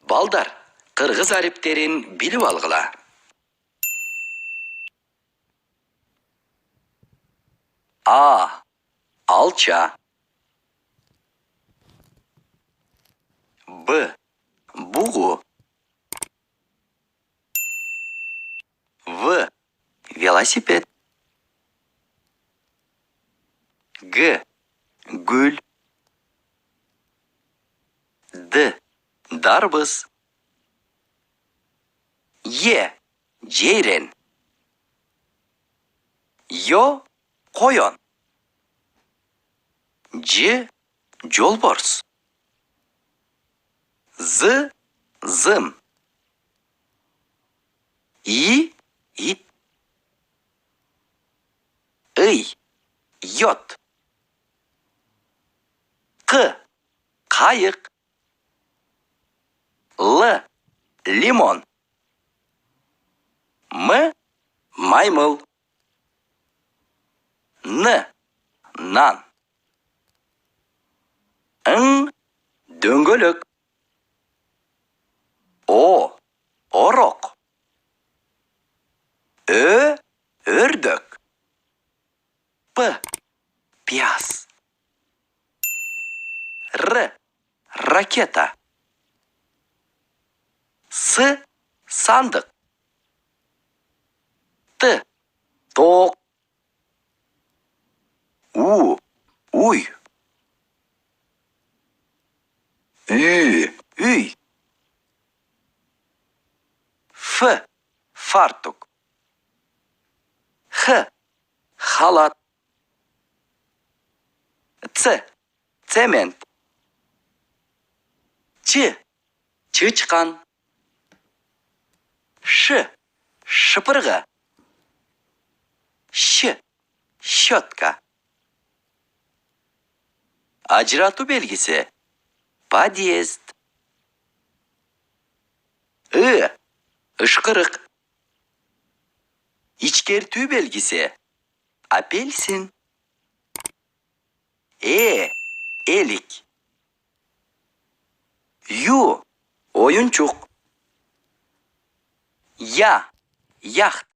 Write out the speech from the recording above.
Балдар, кыргыз ариптерин билип алгыла. А. Алча. Б. Бугу. В. Велосипед. Г. Гүл. Д. Дарбыз. Е. Жейрен. Ё. Коён. Ж. Жолборс. З. Зым. И. Ит. Ый. Йот. К. Кайык. Л. Лимон. М. Маймыл. Н. Нан. Ң. Дөңгөлөк. О. Орок. Ö. Ördök. P. Пияз. Р. Ракета. С. Сандык. Т. Ток. У. Уй. Үй. Үй. Ф. Фартук. Х. Халат. Ц. Цемент. Ч. Чычкан. Ш. Шыпыргы. Щ. Щетка. Ажыратуу белгиси. Подъезд. Ы. Ышкырык. İçkertүү белгиси. Апельсин. Элик. Ю. Оюнчук. Я. Яхт.